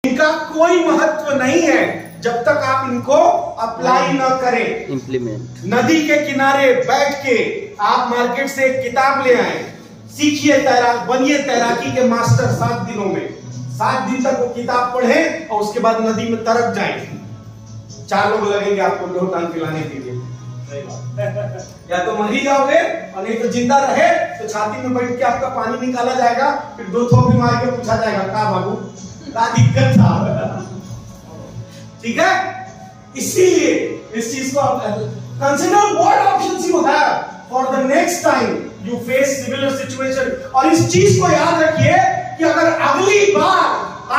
इनका कोई महत्व नहीं है जब तक आप इनको अप्लाई न करें, इम्प्लीमेंट। नदी के किनारे बैठ के आप मार्केट से एक किताब ले आए, सीखिए तैराक, बनिए तैराकी के मास्टर 7 दिनों में। 7 दिन तक वो किताब पढ़ें और उसके बाद नदी में तरक जाएं। 4 लोग लगेंगे आपको लोटान पिलाने के लिए। या तो मर ही जाओगे और नहीं तो जिंदा रहे तो छाती में बैठ के आपका पानी निकाला जाएगा, फिर 2 थोप भी मार के पूछा जाएगा का बाबू क्या दिक्कत था। ठीक है, इसीलिए इस चीज को consider what options you have for the next time you face similar situation. और इस चीज को याद रखिए कि अगर अगली बार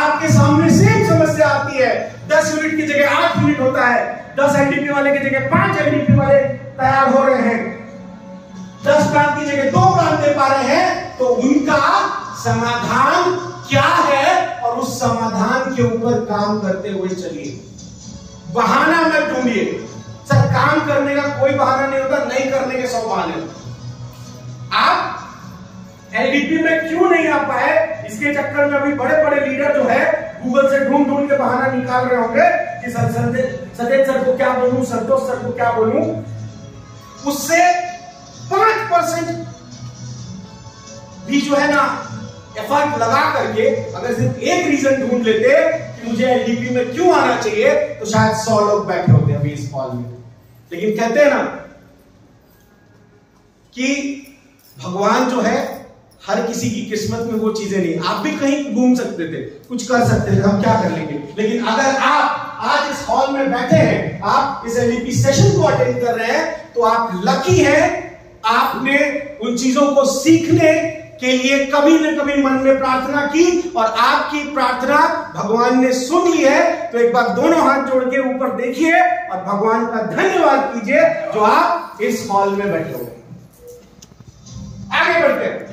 आपके सामने सेम समस्या आती है, 10 मिनट की जगह 8 मिनट होता है, 10 एलडीपी वाले की जगह 5 एलडीपी वाले तैयार हो रहे हैं, 10 प्रांत की जगह 2 प्रांत दे पा रहे हैं, तो उनका समाधान क्या है और उस समाधान के ऊपर काम करते हुए चलिए। बहाना मत ढूंढिए। सर काम करने का कोई बहाना नहीं होता, नहीं करने के 100 बहाने होते। आप एलडीपी में क्यों नहीं आ पाए, इसके चक्कर में अभी बड़े बड़े लीडर जो है गूगल से ढूंढ ढूंढ के बहाना निकाल रहे होंगे कि सतेज सर को क्या बोलूं, संतोष सर को क्या बोलूं। उससे 5% भी जो है ना एफर्ट लगा करके अगर सिर्फ एक रीजन ढूंढ लेते कि मुझे एलडीपी में क्यों आना चाहिए, तो शायद 100 लोग बैठे होते अभी इस हॉल में। लेकिन कहते हैं ना कि भगवान जो है हर किसी की किस्मत में वो चीजें नहीं। आप भी कहीं घूम सकते थे, कुछ कर सकते थे, हम क्या कर लेंगे। लेकिन अगर आप आज इस हॉल में बैठे हैं, आप इस एलडीपी सेशन को अटेंड कर रहे हैं, तो आप लकी हैं। आपने उन चीजों को सीखने के लिए कभी न कभी मन में प्रार्थना की और आपकी प्रार्थना भगवान ने सुन ली है। तो एक बार दोनों हाथ जोड़ के ऊपर देखिए और भगवान का धन्यवाद कीजिए जो आप इस हॉल में बैठे हो। आगे बढ़ते हैं।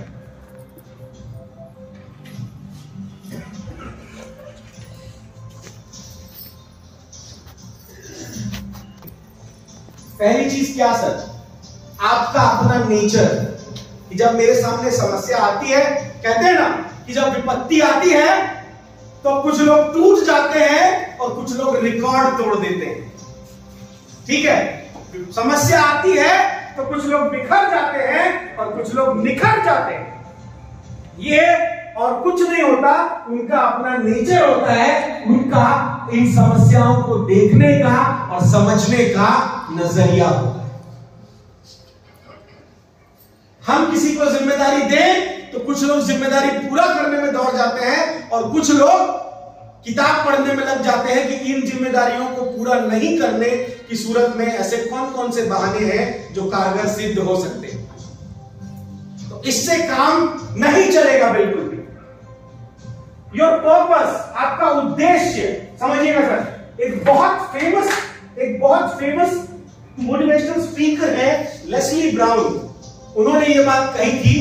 पहली चीज क्या सर, आपका अपना नेचर। कि जब मेरे सामने समस्या आती है, कहते हैं ना कि जब विपत्ति आती है तो कुछ लोग टूट जाते हैं और कुछ लोग रिकॉर्ड तोड़ देते हैं। ठीक है, समस्या आती है तो कुछ लोग बिखर जाते हैं और कुछ लोग निखर जाते हैं। ये और कुछ नहीं होता, उनका अपना नेचर होता है, उनका इन समस्याओं को देखने का और समझने का नजरिया होता है। हम किसी को जिम्मेदारी दें तो कुछ लोग जिम्मेदारी पूरा करने में दौड़ जाते हैं और कुछ लोग किताब पढ़ने में लग जाते हैं कि इन जिम्मेदारियों को पूरा नहीं करने की सूरत में ऐसे कौन कौन से बहाने हैं जो कारगर सिद्ध हो सकते हैं। तो इससे काम नहीं चलेगा बिल्कुल भी। योर पर्पस, आपका उद्देश्य समझिएगा सर। एक बहुत फेमस मोटिवेशनल स्पीकर है लेस्ली ब्राउन। उन्होंने ये बात कही थी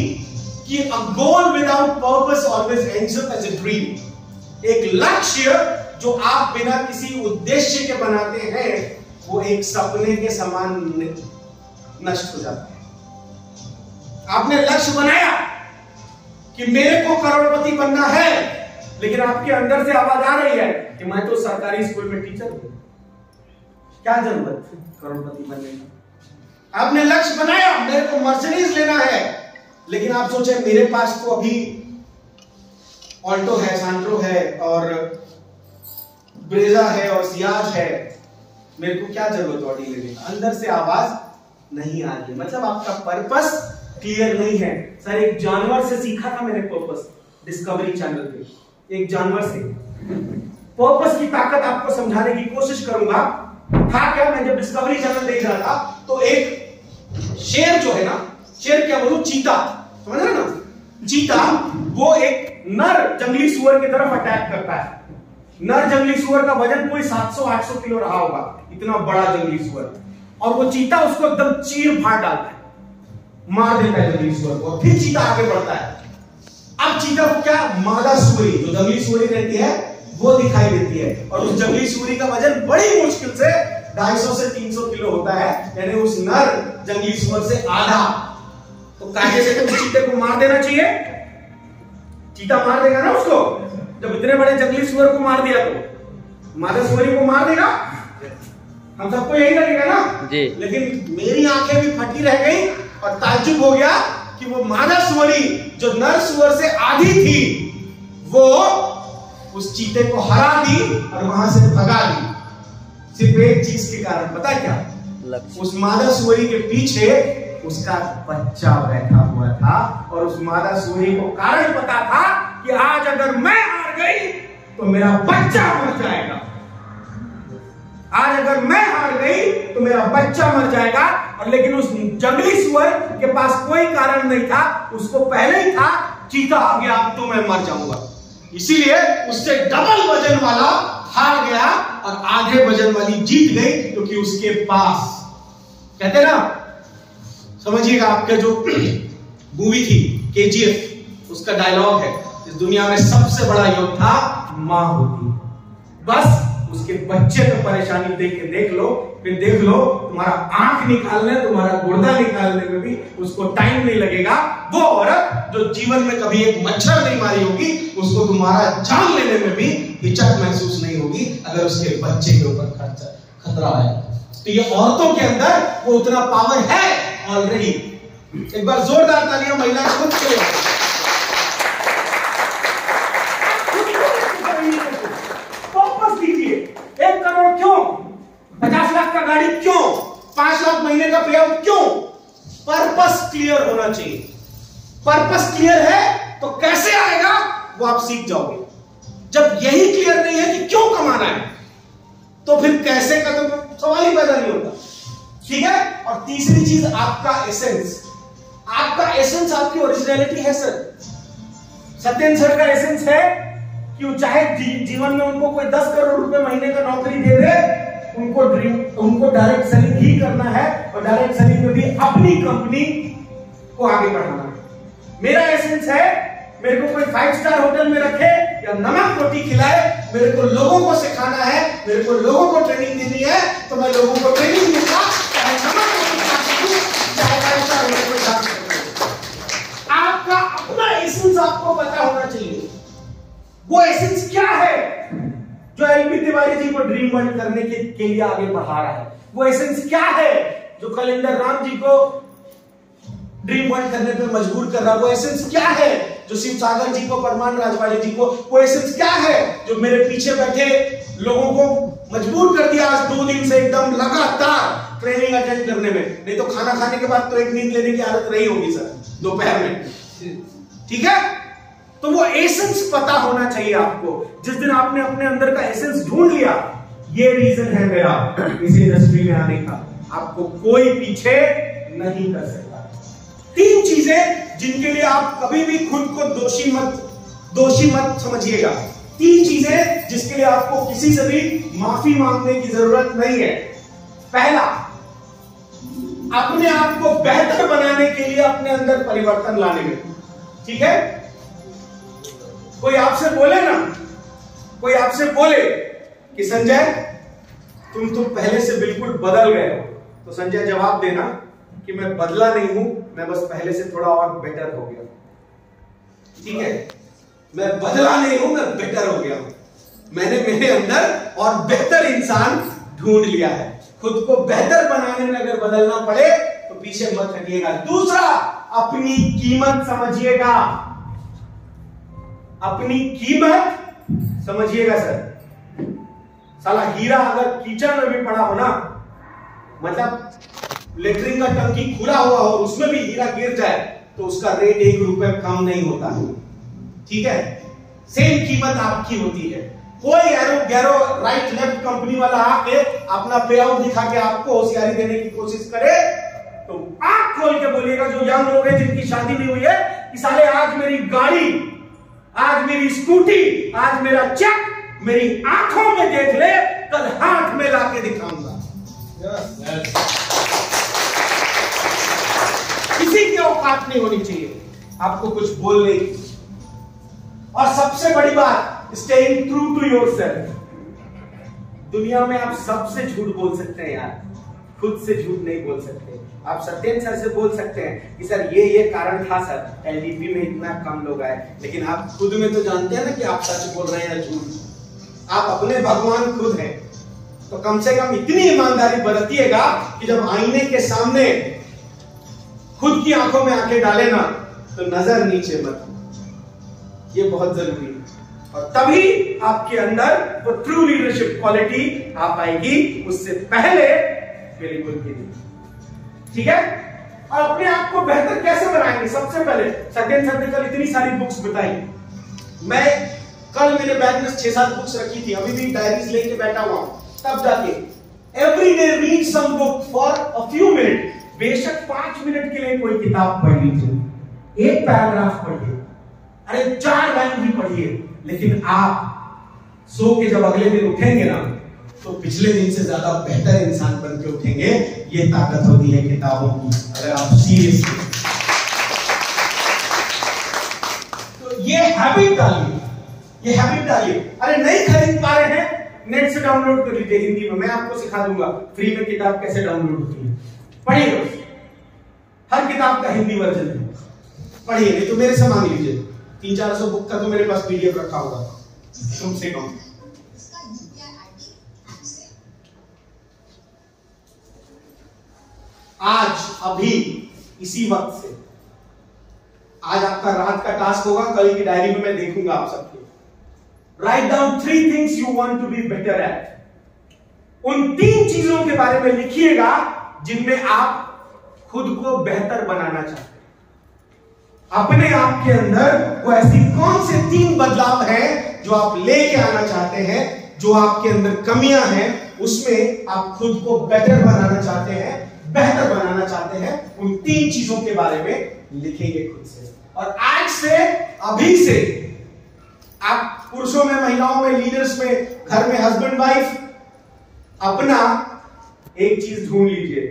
कि a goal without purpose always ends up as a dream. एक लक्ष्य जो आप बिना किसी उद्देश्य के बनाते हैं वो एक सपने के समान नष्ट हो जाता है। आपने लक्ष्य बनाया कि मेरे को करोड़पति बनना है, लेकिन आपके अंदर से आवाज आ रही है कि मैं तो सरकारी स्कूल में टीचर हूं, क्या जरूरत करोड़पति बनने की। आपने लक्ष्य बनाया मेरे को मर्सिडीज लेना है, लेकिन आप सोचे मेरे पास तो अभी ऑल्टो है, सैंट्रो है और ब्रेजा है और सियाज है, मेरे को क्या जरूरत ऑडी लेने का। अंदर से आवाज नहीं आ रही, मतलब आपका पर्पस क्लियर नहीं है। सर एक जानवर से सीखा था मैंने पर्पस, डिस्कवरी चैनल पे एक जानवर से। पर्पस की ताकत आपको समझाने की कोशिश करूंगा। था क्या, मैं जब डिस्कवरी चैनल देख रहा था तो एक शेर जो है ना, शेर क्या बोलूं, चीता, समझ रहे ना, चीता वो एक नर जंगली सुअर की तरफ अटैक करता है। नर जंगली सुअर का वजन कोई 700-800 किलो रहा होगा, इतना बड़ा जंगली सुअर, और वो चीता उसको एकदम चीर फाड़ डालता है, मार देता है जंगली सुअर को। फिर चीता आगे बढ़ता है। अब चीता को क्या, मादा सुअरी जो जंगली सुअरी रहती है वो दिखाई देती है, और उस जंगली सुअरी का वजन बड़ी मुश्किल से 250 से 300 किलो होता है, यानी उस नर जंगली सुअर से आधा। तो कायदे से तो चीते को मार देना चाहिए, चीता मार देगा ना उसको, जब इतने बड़े जंगली सुअर को मार दिया तो मादा सुअरी को मार देगा, हम सबको यही लगेगा ना जी। लेकिन मेरी आंखें भी फटी रह गई और ताज्जुब हो गया कि वो मादा सुअरी जो नर सुअर से आधी थी वो उस चीते को हरा दी और वहां से भगा दी, सिर्फ एक चीज के कारण। पता क्या? उस मादा सुअरी के पीछे उसका बच्चा बैठा हुआ था और उस मादा सुअरी को कारण पता था कि आज अगर मैं हार गई तो मेरा बच्चा मर जाएगा, आज अगर मैं हार गई तो मेरा बच्चा मर जाएगा। और लेकिन उस जंगली सुअर के पास कोई कारण नहीं था, उसको पहले ही था चीता आ गया अब तो मैं मर जाऊंगा, इसीलिए उससे डबल वजन वाला हार गया और आधे वजन वाली जीत गई, क्योंकि उसके पास, कहते ना, समझिएगा, आपके जो मूवी थी KGF उसका डायलॉग है, इस दुनिया में सबसे बड़ा योद्धा मां होती है, बस उसके बच्चे को परेशानी देख लो, फिर देख लो तुम्हारा आंख निकालने, तुम्हारा गुर्दा निकालने में भी उसको टाइम नहीं लगेगा। वो औरत जो जीवन में कभी एक मच्छर नहीं मारी होगी, उसको तुम्हारा जान लेने में भी हिचक महसूस नहीं होगी अगर उसके बच्चे के ऊपर खतरा है। तो ये औरतों के अंदर वो उतना पावर है ऑलरेडी। एक बार जोरदार तालियां महिला खुद के वापस दीजिए। 1 करोड़ क्यों? 50 लाख का गाड़ी क्यों? 5 लाख महीने का पे आउट क्यों? पर्पस क्लियर होना चाहिए। पर्पस क्लियर है तो कैसे आएगा वो आप सीख जाओगे। जब यही क्लियर नहीं है कि क्यों कमाना है तो फिर कैसे का तो सवाल ही पैदा नहीं होता, ठीक है। और तीसरी चीज आपका एसेंस। आपका एसेंस आपकी ओरिजिनलिटी है सर। सत्येंद्र सर का एसेंस है कि चाहे जीवन में उनको कोई 10 करोड़ रुपए महीने का नौकरी दे दे, उनको डायरेक्ट सेलिंग ही करना है और डायरेक्ट सेलिंग में भी अपनी कंपनी को आगे बढ़ाना है। मेरा एसेंस है, मेरे को कोई 5 स्टार होटल में रखे या नमक रोटी खिलाए, मेरे को लोगों को सिखाना है, मेरे को लोगों को ट्रेनिंग देनी है, तो मैं लोगों को ट्रेनिंग दूंगा, चाहे नमक रोटी खा सकूं, चाहे 5 स्टार होटल में जा सकूं। आपका अपना एसेंस आपको पता होना चाहिए। वो एसेंस क्या है जो एलबी तिवारी जी को ड्रीम वर्ल्ड करने के लिए आगे बढ़ा रहा है? वो एसेंस क्या है जो कलिंदर राम जी को ड्रीम वर्ल्ड करने पे मजबूर कर रहा है? वो एसेंस क्या है जो शिव सागर जी को, परमान राजवाड़े जी को, वो एसेंस क्या है जो मेरे पीछे बैठे लोगों को मजबूर कर दिया आज 2 दिन से एकदम लगातार ट्रेनिंग अटेंड करने में? नहीं तो खाना खाने के बाद तो एक नींद लेने की आदत रही होगी सर दोपहर में, ठीक है। तो वो एसेंस पता होना चाहिए आपको। जिस दिन आपने अपने अंदर का एसेंस ढूंढ लिया, ये रीजन है मेरा इस इंडस्ट्री में आने का, आपको कोई पीछे नहीं कर सकता। 3 चीजें जिनके लिए आप कभी भी खुद को दोषी मत समझिएगा। 3 चीजें जिसके लिए आपको किसी से भी माफी मांगने की जरूरत नहीं है। पहला, अपने आप को बेहतर बनाने के लिए अपने अंदर परिवर्तन लाने में, ठीक है। कोई आपसे बोले ना, कोई आपसे बोले कि संजय तुम पहले से बिल्कुल बदल गए हो, तो संजय जवाब देना कि मैं बदला नहीं हूं, मैं बस पहले से थोड़ा और बेटर हो गया, ठीक है। मैं बदला नहीं हूं, मैं बेटर हो गया हूं। मैंने मेरे अंदर और बेहतर इंसान ढूंढ लिया है। खुद को बेहतर बनाने में अगर बदलना पड़े तो पीछे मत हटिएगा। दूसरा, अपनी कीमत समझिएगा। अपनी कीमत समझिएगा सर। साला हीरा अगर कीचड़ में भी पड़ा हो ना, मतलब लेटरिन का टंकी खुला हुआ हो, उसमें भी हीरा गिर जाए तो उसका रेट 1 रुपए कम नहीं होता है, ठीक है। सेम कीमत आपकी होती है। कोई एरो राइट लेफ्ट कंपनी वाला आके अपना पे आउट दिखा के आपको होशियारी देने की कोशिश करे तो आंख खोल के बोलिएगा, जो यंग लोग हैं जिनकी शादी नहीं हुई है, कि साले आज मेरी गाड़ी, आज मेरी स्कूटी, आज मेरा चेक मेरी आंखों में देख ले, कल हाथ में लाके दिखाऊंगा। किसी की औकात नहीं होनी चाहिए आपको कुछ बोलने की। और सबसे बड़ी बात, स्टेइंग ट्रू टू योरसेल्फ। दुनिया में आप सबसे झूठ बोल सकते हैं यार, खुद से झूठ नहीं बोल सकते। आप सत्येंद्र सर से बोल सकते हैं कि सर ये कारण था सर, एलडीपी में इतना कम लोग आए, लेकिन आप खुद में तो जानते हैं ना कि आप सच बोल रहे हैं या झूठ। आप अपने भगवान खुद हैं, तो कम से कम इतनी ईमानदारी बरतिएगा कि जब आईने के सामने खुद की आंखों में आंखें डाले ना तो नजर नीचे मत, ये बहुत जरूरी है। और तभी आपके अंदर वो ट्रू लीडरशिप क्वालिटी आ पाएगी, उससे पहले बिल्कुल भी नहीं। ठीक है। और अपने आप को बेहतर कैसे बनाएंगे? सबसे पहले सत्येंद्र सर ने कल इतनी सारी बुक्स बताई, मैं कल मेरे बैग में 6-7 बुक्स रखी थी, अभी भी डायरीज लेके बैठा हुआ, तब जाके every day read some book for a few minute. बेशक 5 मिनट के लिए कोई किताब पढ़ लीजिए, एक पैराग्राफ पढ़िए, अरे 4 लाइन भी पढ़िए, लेकिन आप सो के जब अगले दिन उठेंगे ना तो पिछले दिन से ज्यादा बेहतर इंसान बन के उठेंगे। ये ताकत होती है किताबों की, अगर आप सीरियसली तो ये हैबिट डालिए, ये हैबिट डालिए। अरे नहीं खरीद पा रहे हैं, नेट से डाउनलोड कर लीजिए हिंदी में, मैं आपको सिखा दूंगा फ्री में किताब कैसे डाउनलोड होती है, पढ़िए। हर किताब का हिंदी वर्जन है, पढ़िए, नहीं तो मेरे से मांग लीजिए। 300-400 बुक का तो मेरे पास पीडीएफ रखा होगा कम से कम। आज अभी इसी वक्त से, आज आपका रात का टास्क होगा, कल की डायरी में मैं देखूंगा आप सबके। Write down 3 things you want to be better at. उन 3 चीजों के बारे में लिखिएगा जिनमें आप खुद को बेहतर बनाना चाहते हैं। अपने आप के अंदर वो ऐसी कौन से 3 बदलाव हैं जो आप लेके आना चाहते हैं, जो आपके अंदर कमियां हैं, उसमें आप खुद को बेटर बनाना चाहते हैं, बेहतर बनाना चाहते हैं। उन 3 चीजों के बारे में लिखेंगे खुद से। और आज से, अभी से आप पुरुषों में, महिलाओं में, लीडर्स में, घर में हस्बैंड वाइफ, अपना एक चीज ढूंढ लीजिए।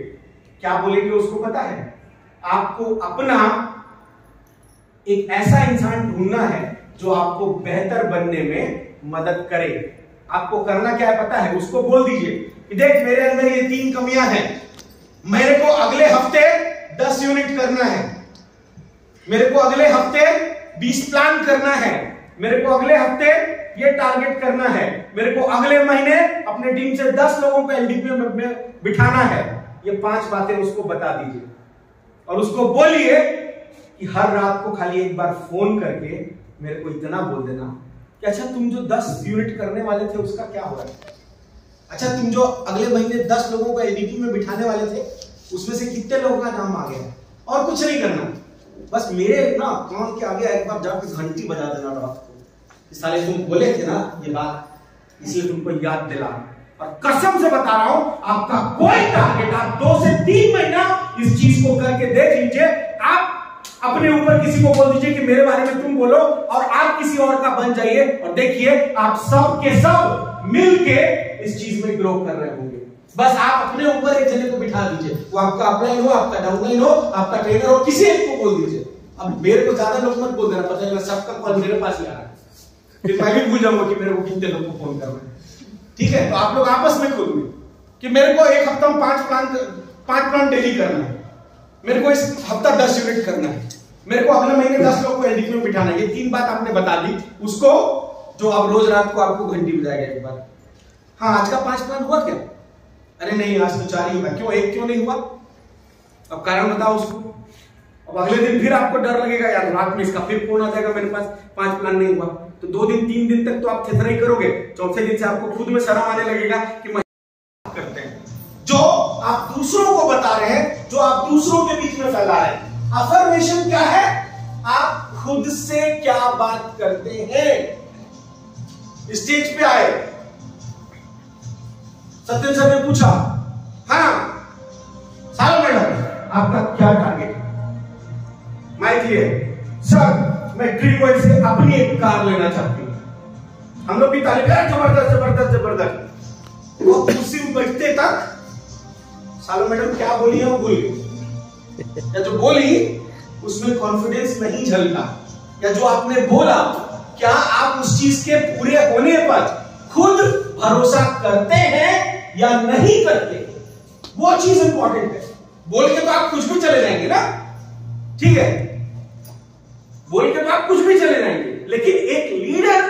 क्या बोलेंगे उसको पता है? आपको अपना एक ऐसा इंसान ढूंढना है जो आपको बेहतर बनने में मदद करे। आपको करना क्या है पता है? उसको बोल दीजिए कि देख मेरे अंदर ये 3 कमियां हैं, मेरे को अगले हफ्ते 10 यूनिट करना है, मेरे को अगले हफ्ते 20 प्लान करना है, मेरे को अगले हफ्ते ये टारगेट करना है, मेरे को अगले महीने अपने टीम से 10 लोगों को एलडीपी में बिठाना है। ये 5 बातें उसको बता दीजिए और उसको बोलिए कि हर रात को खाली एक बार फोन करके मेरे को इतना बोल देना कि अच्छा तुम जो 10 यूनिट करने वाले थे उसका क्या हो रहा है? अच्छा तुम जो अगले महीने 10 लोगों को एलडीपी में बिठाने वाले थे उसमें से कितने लोगों का नाम आ गया? और कुछ नहीं करना, बस मेरे ना कान के आगे एक बार जाकर घंटी बजा देना रात को, साले तुम बोले थे ना ये बात, इसलिए तुमको याद दिला। और कसम से बता रहा हूं, आपका कोई टारगेट, आप 2 से 3 महीना इस चीज को करके देख लीजिए। आप अपने ऊपर किसी को बोल दीजिए कि मेरे बारे में तुम बोलो और आप किसी और का बन जाइए और देखिए आप सब के सब मिलके इस चीज में ग्रो कर रहे होंगे। बस आप अपने ऊपर एक जने को बिठा दीजिए, वो आपका अपलाइन हो, आपका डाउनलाइन हो, आपका ट्रेनर हो, किसी एक को बोल दीजिए। अब मेरे को ज्यादा लोग मत बोल देना, पता चला सबका कॉल मेरे पास ही आ रहा है, फिर मैं भी भूल जाऊंगा कि मेरे को कितने लोग को फोन करना है। ठीक है, तो आप लोग आपस में खुद में कि मेरे को एक हफ्ता में 5 प्लान डेली करना है, मेरे को इस हफ्ता 10 यूनिट करना है, मेरे को अगले महीने 10 लोग को एलडीपी में बिठाना है। ये 3 बात आपने बता दी उसको, जो अब रोज रात को आपको घंटी बजाएगा एक बार। हाँ आज का 5 प्लान हुआ क्या? अरे नहीं आज तो 4 ही हुआ। क्यों 1 क्यों नहीं हुआ? अब कारण बताओ उसको। अब अगले दिन फिर आपको डर लगेगा यार रात में इसका फिर फोन आ जाएगा मेरे पास 5 प्लान नहीं हुआ, तो 2 दिन 3 दिन तक तो आप थेथरा ही करोगे। चौथे दिन से आपको खुद में शर्म आने लगेगा कि करते हैं जो आप दूसरों को बता रहे हैं, जो आप दूसरों के बीच में फैला रहे हैं। अफर्मेशन क्या है? आप खुद से क्या बात करते हैं। स्टेज पे आए, सत्येंद्र सर ने पूछा, हाँ सालो मैडम आपका क्या टारगेट है? माइक लिए, सर मैं ड्रीमवर्ल्ड से अपनी एक कार लेना चाहती हूं। हम लोग भी ताली बजा, जबरदस्त जबरदस्त जबरदस्त। वो कुर्सी में बैठते तक सालो मैडम क्या बोली है वो भूल गई, या जो बोली उसमें कॉन्फिडेंस नहीं झलका, या जो आपने बोला क्या आप उस चीज के पूरे होने पर खुद भरोसा करते हैं या नहीं करते, वो चीज इंपॉर्टेंट है। बोल के तो आप कुछ भी चले जाएंगे ना, ठीक है, बोल के तो आप कुछ भी चले जाएंगे, लेकिन एक लीडर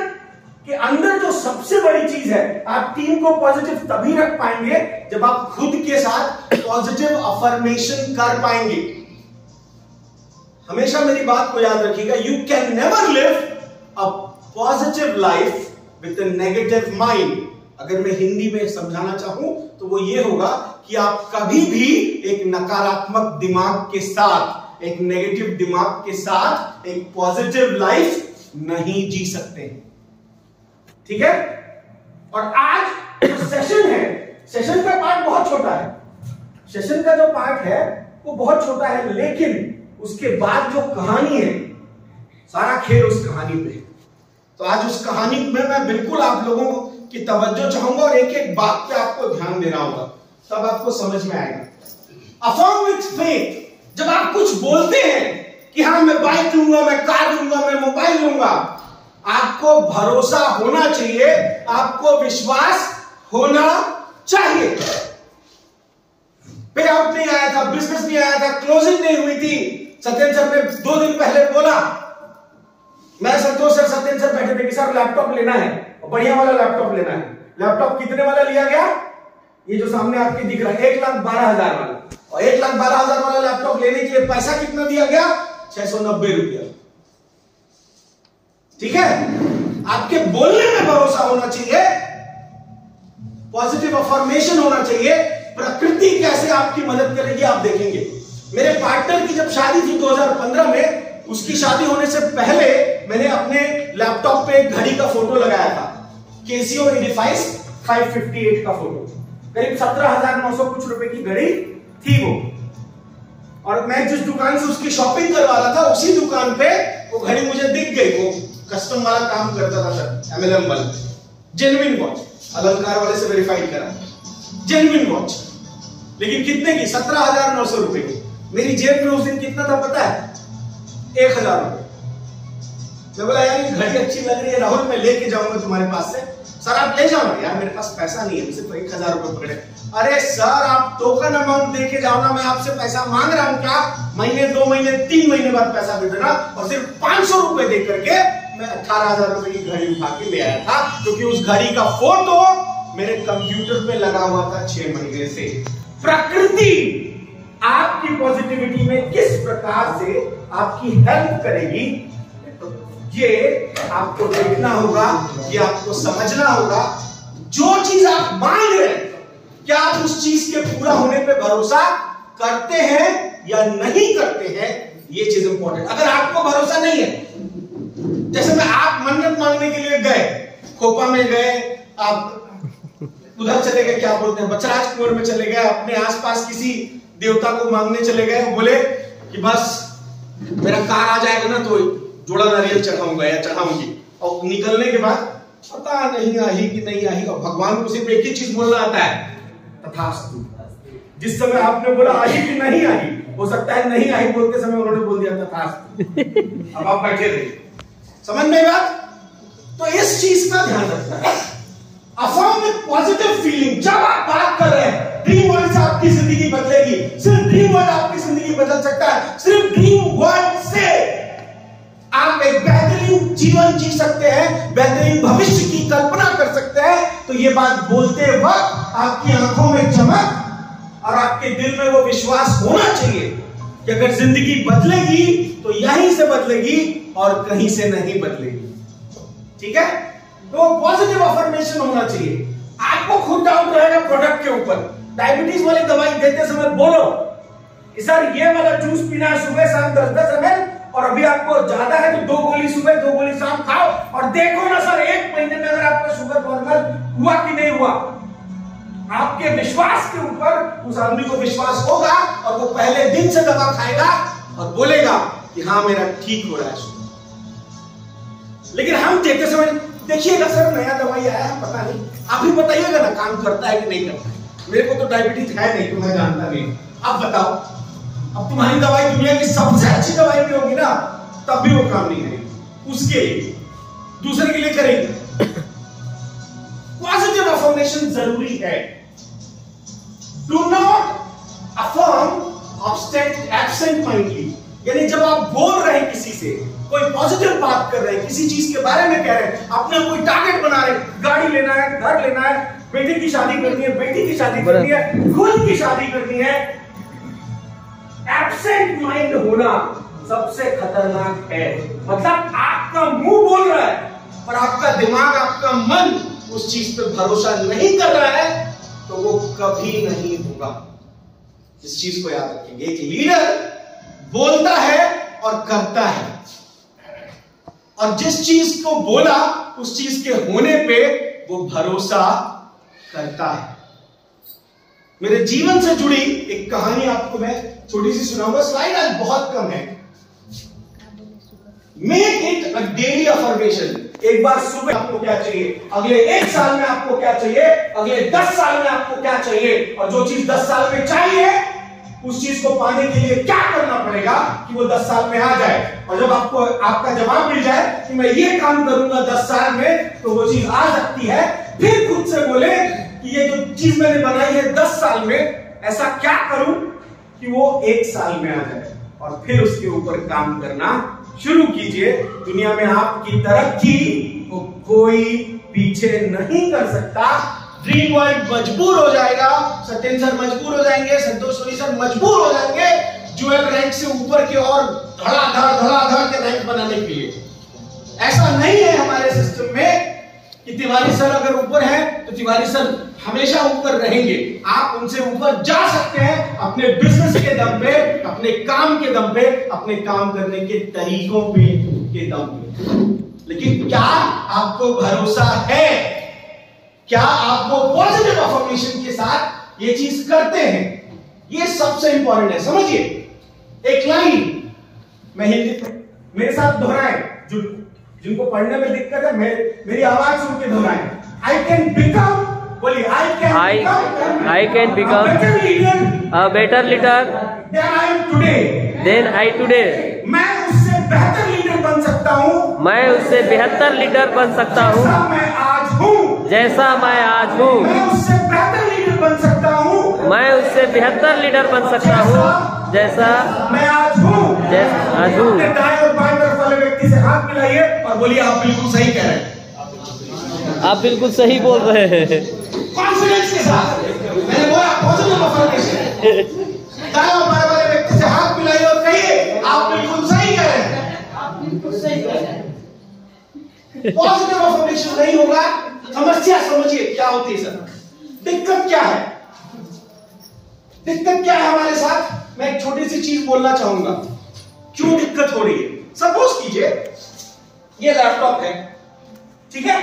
के अंदर जो सबसे बड़ी चीज है, आप टीम को पॉजिटिव तभी रख पाएंगे जब आप खुद के साथ पॉजिटिव अफर्मेशन कर पाएंगे। हमेशा मेरी बात को याद रखिएगा, you can never live a positive life with a negative mind. अगर मैं हिंदी में समझाना चाहूं तो वो ये होगा कि आप कभी भी एक नकारात्मक दिमाग के साथ, एक नेगेटिव दिमाग के साथ एक पॉजिटिव लाइफ नहीं जी सकते, ठीक है। और आज जो सेशन है, सेशन का पार्ट बहुत छोटा है, सेशन का जो पार्ट है वो बहुत छोटा है, लेकिन उसके बाद जो कहानी है, सारा खेल उस कहानी पे। तो आज उस कहानी में मैं बिल्कुल आप लोगों की तवज्जो चाहूंगा और एक एक बात पे आपको ध्यान देना होगा, तब आपको समझ में आएगा। अफर्म विथ फेथ, जब आप कुछ बोलते हैं कि हाँ मैं बाइक लूंगा, मैं कार लूंगा, मैं मोबाइल लूंगा, आपको भरोसा होना चाहिए, आपको विश्वास होना चाहिए। पे आउट नहीं आया था, बिजनेस नहीं आया था, क्लोजिंग नहीं हुई थी, सत्येंद्र सर ने 2 दिन पहले बोला, मैं संतोष सर, सत्येंद्र सर बैठे थे कि सर लैपटॉप लेना है, बढ़िया वाला लैपटॉप लेना है। लैपटॉप कितने वाला लिया गया? ये जो सामने आपके दिख रहा है 1,12,000 वाला, और 1,12,000 वाला लैपटॉप लेने के लिए पैसा कितना दिया गया? 690 रुपया, ठीक है। आपके बोलने में भरोसा होना चाहिए, पॉजिटिव अफर्मेशन होना चाहिए, प्रकृति कैसे आपकी मदद करेगी आप देखेंगे। मेरे पार्टनर की जब शादी थी 2015 में, उसकी शादी होने से पहले मैंने अपने लैपटॉप पे एक घड़ी का फोटो लगाया था, Casio Edifice 558 का फोटो, करीब 17,900 कुछ रुपए की घड़ी थी वो। और मैं जिस दुकान से उसकी शॉपिंग करवा रहा था, उसी दुकान पे वो घड़ी मुझे दिख गई। वो कस्टम वाला काम करता था सर, MLM वाला, जेन्युइन वॉच, अलंकार वाले से वेरीफाइड करा, जेन्युइन वॉच, लेकिन कितने की? 17,900 रुपए की। मेरी जेब में उस दिन कितना था पता है? 1,000 रुपए। मैं बोला यार ये घड़ी अच्छी लग रही है राहुल, मैं लेके जाऊंगा तुम्हारे पास से। सर आप ले जाओ ना। यार मेरे पास पैसा नहीं है, सिर्फ 1,000 रुपए पकड़े। अरे सर आप टोकन अमाउंट देके जाओ ना, मैं आपसे पैसा मांग रहा हूं क्या? महीने 2 महीने 3 महीने बाद पैसा दे देना। और सिर्फ 500 रुपए दे करके मैं 18,000 रुपए की घड़ी उठा के ले आया था, क्योंकि उस घड़ी का फोटो मेरे कंप्यूटर पे लगा हुआ था 6 महीने से। प्रकृति आपकी पॉजिटिविटी में किस प्रकार से आपकी हेल्प करेगी, ये आपको देखना होगा, ये आपको समझना होगा। जो चीज आप मांग रहे हैं, क्या आप उस चीज के पूरा होने पे भरोसा करते हैं या नहीं करते हैं, ये चीज इंपॉर्टेंट। अगर आपको भरोसा नहीं है, जैसे मैं आप मन्नत मांगने के लिए गए, खोपा में गए, आप उधर चले गए, क्या बोलते हैं, बचराज कुंवर में चले गए, अपने आसपास किसी देवता को मांगने चले गए, बोले कि बस मेरा कार आ जाएगा ना तो जोड़ा नारियल चढ़ाऊंगा या चढ़ाऊंगी, और निकलने के बाद पता नहीं आई कि नहीं आई, और भगवान को सिर्फ एक ही चीज बोलना आता है, तथास्तु। जिस समय आपने बोला आई कि नहीं आई, हो सकता है नहीं आई बोलते समय उन्होंने बोल दिया तथास्तु। अब आप बैठे थे, समझ में बात? तो इस चीज का ध्यान रखना है। Affirm with positive feeling. जब आप बात कर रहे हैं, ड्रीम वर्ड से आपकी जिंदगी बदलेगी। सिर्फ ड्रीम वर्ड आपकी जिंदगी बदल सकता है। सिर्फ ड्रीम वर्ड से आप एक बेहतरीन जीवन जी सकते हैं, बेहतरीन भविष्य की कल्पना कर सकते हैं। तो ये बात बोलते वक्त आपकी आंखों में चमक और आपके दिल में वो विश्वास होना चाहिए कि अगर जिंदगी बदलेगी तो यहीं से बदलेगी और कहीं से नहीं बदलेगी, ठीक है। तो पॉजिटिव अफर्मेशन होना चाहिए। आपको खुद डाउट रहेगा प्रोडक्ट के ऊपर, डायबिटीज वाली दवाई देते समय बोलो कि सर ये वाला जूस पीना है सुबह शाम 10-10 ml, और अभी आपको ज्यादा है तो 2 गोली सुबह 2 गोली शाम खाओ, और देखो ना सर 1 महीने में अगर आपका शुगर नॉर्मल हुआ कि नहीं हुआ। आपके विश्वास के ऊपर उस आदमी को विश्वास होगा और वो पहले दिन से दवा खाएगा और बोलेगा कि हाँ मेरा ठीक हो रहा है। लेकिन हम देते समय देखिएगा सर नया दवाई आया है, पता नहीं, आप ही बताइएगा ना काम करता है कि नहीं करता है। मेरे को तो डायबिटीज है नहीं, तो मैं जानता नहीं। अब बताओ, अब तुम्हारी दवाई दुनिया की सबसे अच्छी दवाई भी होगी ना, तब भी वो काम नहीं करेगी। उसके लिए दूसरे के लिए करेगी। पॉजिटिव अफर्मेशन जरूरी है। डू नॉट अफर्म एब्सेंट माइंडली, यानी जब आप बोल रहे हैं किसी से, कोई पॉजिटिव बात कर रहे हैं, किसी चीज के बारे में कह रहे हैं, अपना कोई टारगेट बना रहे हैं, गाड़ी लेना है, घर लेना है, बेटे की शादी करनी है, बेटी की शादी करनी है, खुद की शादी करनी है, एब्सेंट माइंड होना सबसे खतरनाक है। मतलब आपका मुंह बोल रहा है पर आपका दिमाग, आपका मन उस चीज पे भरोसा नहीं कर रहा है, तो वो कभी नहीं होगा। इस चीज को याद रखेंगे। एक लीडर बोलता है और करता है, और जिस चीज को बोला उस चीज के होने पे वो भरोसा करता है। मेरे जीवन से जुड़ी एक कहानी आपको मैं छोटी सी सुनाऊंगा। स्लाइड आज बहुत कम है। Make it a daily affirmation. एक बार सुबह आपको क्या चाहिए, अगले 1 साल में आपको क्या चाहिए, अगले 10 साल में आपको क्या चाहिए, और जो चीज 10 साल में चाहिए उस चीज को पाने के लिए क्या करना पड़ेगा कि वो 10 साल में आ जाए। और जब आपको आपका जवाब मिल जाए कि मैं ये काम करूंगा 10 साल में, तो वो चीज आ सकती है। फिर खुद से बोले कि ये जो चीज मैंने बनाई है 10 साल में, ऐसा क्या करूं कि वो 1 साल में आ जाए, और फिर उसके ऊपर काम करना शुरू कीजिए। दुनिया में आपकी तरक्की को कोई पीछे नहीं कर सकता। ड्रीम वर्ल्ड मजबूर हो जाएगा, सत्येंद्र सर मजबूर हो जाएंगे, संतोष सोनी सर मजबूर हो जाएंगे ज्वेल रैंक से ऊपर की और धड़ाधड़ के रैंक बनाने के लिए। ऐसा नहीं है हमारे सिस्टम में कि तिवारी सर अगर ऊपर है तो तिवारी सर हमेशा ऊपर रहेंगे। आप उनसे ऊपर जा सकते हैं अपने बिजनेस के दम पे, अपने काम के दम पे, अपने काम करने के तरीकों पे के दम पे। लेकिन क्या आपको भरोसा है, क्या आप वो पॉजिटिव अफर्मेशन के साथ ये चीज करते हैं? ये सबसे इंपॉर्टेंट है। समझिए, एक लाइन मैं हिंदी मेरे साथ दोहराएं, जिनको पढ़ने में दिक्कत है मेरी आवाज सुन के दोहराएं। आई कैन बिकम, बोलिए, I can become a better leader than I today. मैं उससे बेहतर लीडर बन सकता हूँ, मैं उससे बेहतर लीडर बन सकता हूँ मैं आज हूँ, जैसा मैं आज हूँ। मैं उससे बेहतर लीडर बन सकता हूँ, मैं उससे बेहतर लीडर बन सकता हूँ जैसा मैं आज हूँ, आज हूँ। दाएं और बाएं तरफ वाले व्यक्ति से हाथ मिलाइए और बोलिए, आप बिल्कुल सही कह रहे हैं, आप बिल्कुल सही बोल रहे हैं। कॉन्फिडेंस के साथ मैंने बोला पॉजिटिव अफर्मेशन। दाएं और बाएं वाले व्यक्ति से हाथ मिलाइए और कहिए, आप बिल्कुल सही कह रहे हैं, आप बिल्कुल सही कह रहे हैं। पॉजिटिव अफर्मेशन नहीं होगा। समस्या समझिए क्या होती है सर, दिक्कत क्या है, दिक्कत क्या है हमारे साथ। मैं एक छोटी सी चीज बोलना चाहूंगा, क्यों दिक्कत हो रही है। सपोज कीजिए ये लैपटॉप है, ठीक है,